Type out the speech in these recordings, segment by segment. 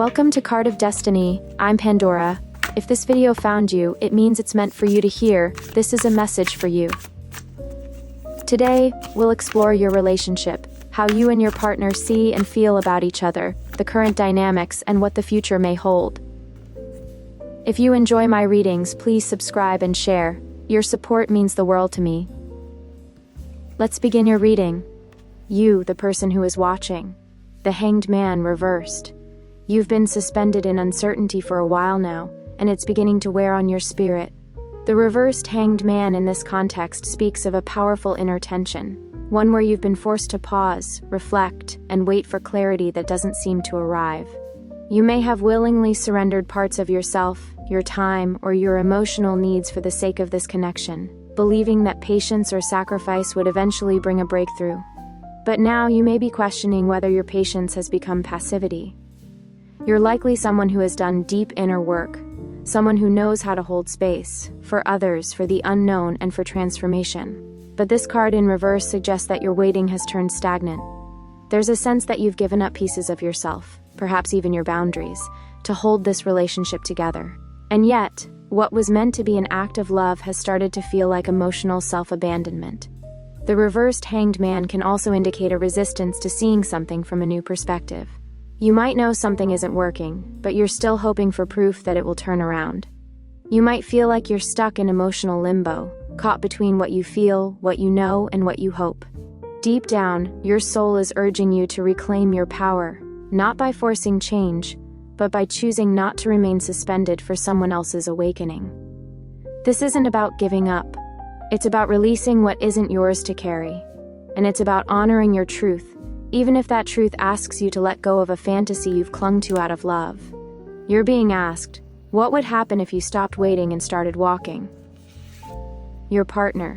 Welcome to Card of Destiny. I'm Pandora. If this video found you, it means it's meant for you to hear. This is a message for you. Today, we'll explore your relationship, how you and your partner see and feel about each other, the current dynamics, and what the future may hold. If you enjoy my readings, please subscribe and share. Your support means the world to me. Let's begin your reading. You, the person who is watching. The Hanged Man reversed. You've been suspended in uncertainty for a while now, and it's beginning to wear on your spirit. The reversed Hanged Man in this context speaks of a powerful inner tension, one where you've been forced to pause, reflect, and wait for clarity that doesn't seem to arrive. You may have willingly surrendered parts of yourself, your time, or your emotional needs for the sake of this connection, believing that patience or sacrifice would eventually bring a breakthrough. But now you may be questioning whether your patience has become passivity. You're likely someone who has done deep inner work, someone who knows how to hold space, for others, for the unknown, and for transformation. But this card in reverse suggests that your waiting has turned stagnant. There's a sense that you've given up pieces of yourself, perhaps even your boundaries, to hold this relationship together. And yet, what was meant to be an act of love has started to feel like emotional self-abandonment. The reversed Hanged Man can also indicate a resistance to seeing something from a new perspective. You might know something isn't working, but you're still hoping for proof that it will turn around. You might feel like you're stuck in emotional limbo, caught between what you feel, what you know, and what you hope. Deep down, your soul is urging you to reclaim your power, not by forcing change, but by choosing not to remain suspended for someone else's awakening. This isn't about giving up. It's about releasing what isn't yours to carry. And it's about honoring your truth, even if that truth asks you to let go of a fantasy you've clung to out of love. You're being asked, what would happen if you stopped waiting and started walking? Your partner.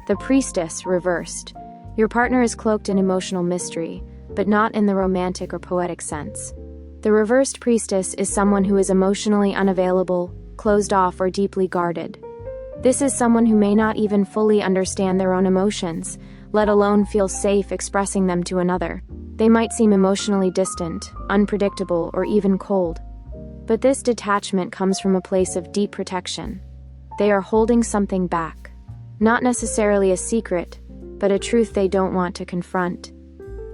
The Priestess reversed. Your partner is cloaked in emotional mystery, but not in the romantic or poetic sense. The reversed Priestess is someone who is emotionally unavailable, closed off, or deeply guarded. This is someone who may not even fully understand their own emotions, let alone feel safe expressing them to another. They might seem emotionally distant, unpredictable, or even cold. But this detachment comes from a place of deep protection. They are holding something back. Not necessarily a secret, but a truth they don't want to confront.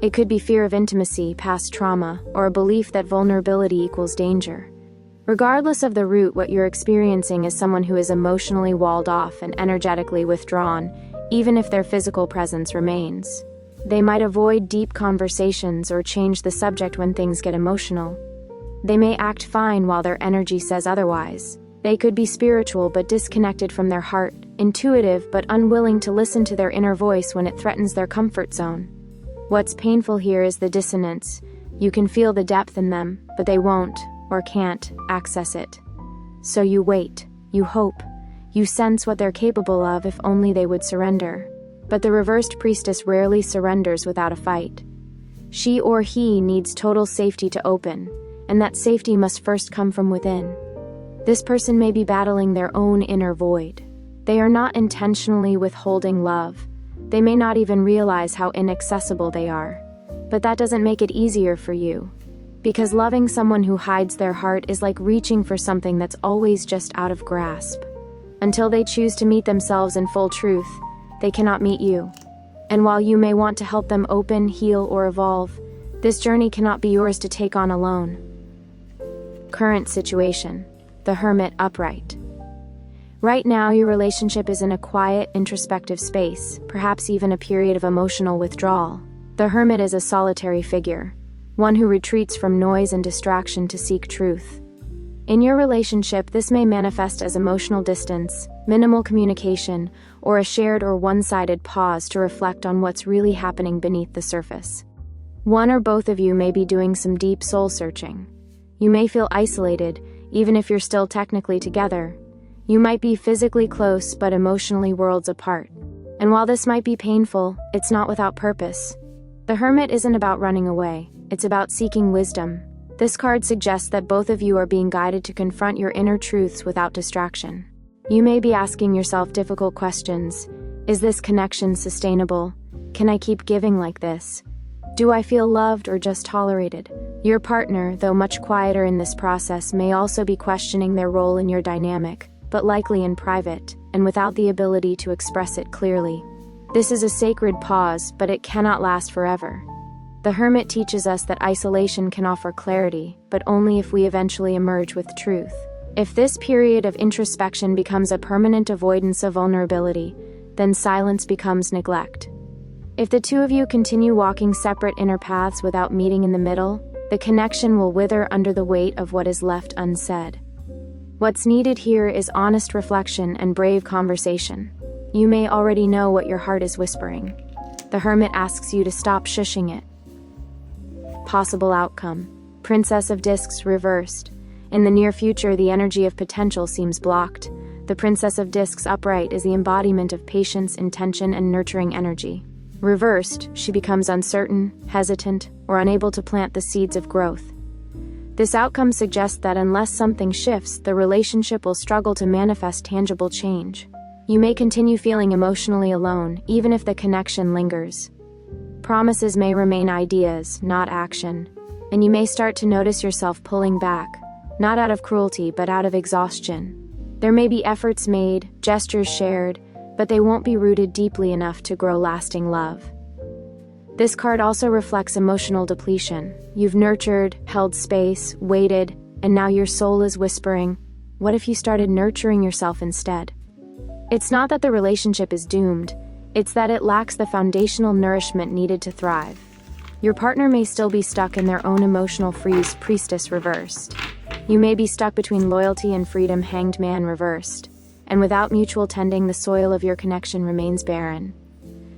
It could be fear of intimacy, past trauma, or a belief that vulnerability equals danger. Regardless of the root, what you're experiencing is someone who is emotionally walled off and energetically withdrawn, even if their physical presence remains. They might avoid deep conversations or change the subject when things get emotional. They may act fine while their energy says otherwise. They could be spiritual but disconnected from their heart, intuitive but unwilling to listen to their inner voice when it threatens their comfort zone. What's painful here is the dissonance. You can feel the depth in them, but they won't, or can't, access it. So you wait, you hope, you sense what they're capable of if only they would surrender. But the reversed Priestess rarely surrenders without a fight. She or he needs total safety to open, and that safety must first come from within. This person may be battling their own inner void. They are not intentionally withholding love. They may not even realize how inaccessible they are. But that doesn't make it easier for you. Because loving someone who hides their heart is like reaching for something that's always just out of grasp. Until they choose to meet themselves in full truth, they cannot meet you. And while you may want to help them open, heal, or evolve, this journey cannot be yours to take on alone. Current situation. The Hermit upright. Right now, your relationship is in a quiet, introspective space, perhaps even a period of emotional withdrawal. The Hermit is a solitary figure, one who retreats from noise and distraction to seek truth. In your relationship, this may manifest as emotional distance, minimal communication, or a shared or one-sided pause to reflect on what's really happening beneath the surface. One or both of you may be doing some deep soul-searching. You may feel isolated, even if you're still technically together. You might be physically close but emotionally worlds apart. And while this might be painful, it's not without purpose. The Hermit isn't about running away, it's about seeking wisdom. This card suggests that both of you are being guided to confront your inner truths without distraction. You may be asking yourself difficult questions. Is this connection sustainable? Can I keep giving like this? Do I feel loved or just tolerated? Your partner, though much quieter in this process, may also be questioning their role in your dynamic, but likely in private, and without the ability to express it clearly. This is a sacred pause, but it cannot last forever. The Hermit teaches us that isolation can offer clarity, but only if we eventually emerge with truth. If this period of introspection becomes a permanent avoidance of vulnerability, then silence becomes neglect. If the two of you continue walking separate inner paths without meeting in the middle, the connection will wither under the weight of what is left unsaid. What's needed here is honest reflection and brave conversation. You may already know what your heart is whispering. The Hermit asks you to stop shushing it. Possible outcome: Princess of Discs reversed. In the near future, the energy of potential seems blocked. The Princess of Discs upright is the embodiment of patience, intention, and nurturing energy. Reversed, she becomes uncertain, hesitant, or unable to plant the seeds of growth. This outcome suggests that unless something shifts, the relationship will struggle to manifest tangible change. You may continue feeling emotionally alone, even if the connection lingers. Promises may remain ideas, not action, and you may start to notice yourself pulling back, not out of cruelty but out of exhaustion. There may be efforts made, gestures shared, but they won't be rooted deeply enough to grow lasting love. This card also reflects emotional depletion. You've nurtured, held space, waited, and now your soul is whispering, what if you started nurturing yourself instead? It's not that the relationship is doomed, it's that it lacks the foundational nourishment needed to thrive. Your partner may still be stuck in their own emotional freeze, Priestess reversed. You may be stuck between loyalty and freedom, Hanged Man reversed. And without mutual tending, the soil of your connection remains barren.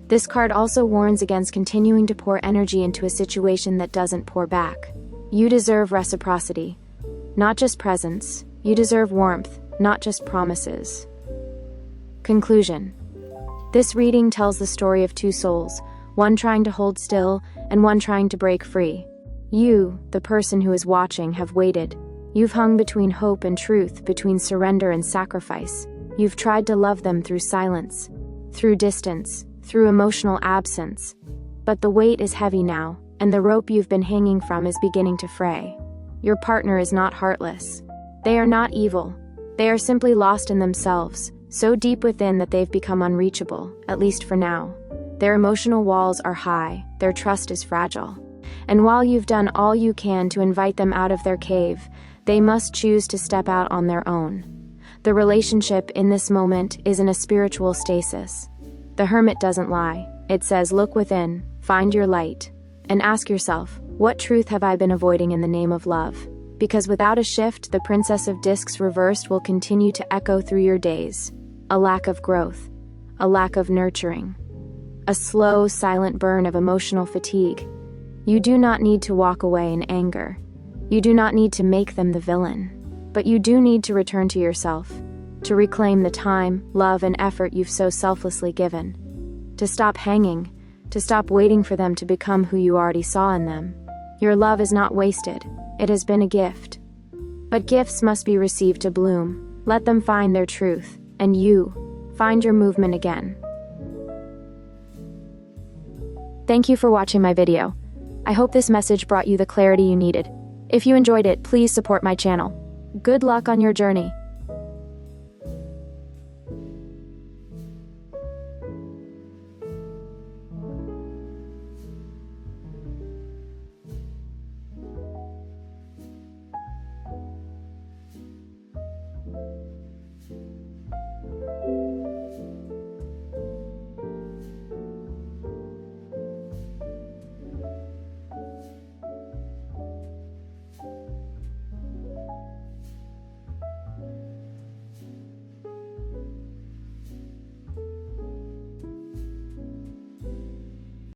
This card also warns against continuing to pour energy into a situation that doesn't pour back. You deserve reciprocity, not just presence. You deserve warmth, not just promises. Conclusion. This reading tells the story of two souls, one trying to hold still and one trying to break free. You, the person who is watching, have waited. You've hung between hope and truth, between surrender and sacrifice. You've tried to love them through silence, through distance, through emotional absence. But the weight is heavy now, and the rope you've been hanging from is beginning to fray. Your partner is not heartless. They are not evil. They are simply lost in themselves, so deep within that they've become unreachable, at least for now. Their emotional walls are high, their trust is fragile. And while you've done all you can to invite them out of their cave, they must choose to step out on their own. The relationship in this moment is in a spiritual stasis. The Hermit doesn't lie. It says, look within, find your light, and ask yourself, what truth have I been avoiding in the name of love? Because without a shift, the Princess of Discs reversed will continue to echo through your days. A lack of growth, a lack of nurturing, a slow, silent burn of emotional fatigue. You do not need to walk away in anger. You do not need to make them the villain. But you do need to return to yourself, to reclaim the time, love, and effort you've so selflessly given. To stop hanging, to stop waiting for them to become who you already saw in them. Your love is not wasted, it has been a gift. But gifts must be received to bloom. Let them find their truth, and you, find your movement again. Thank you for watching my video. I hope this message brought you the clarity you needed. If you enjoyed it, please support my channel. Good luck on your journey.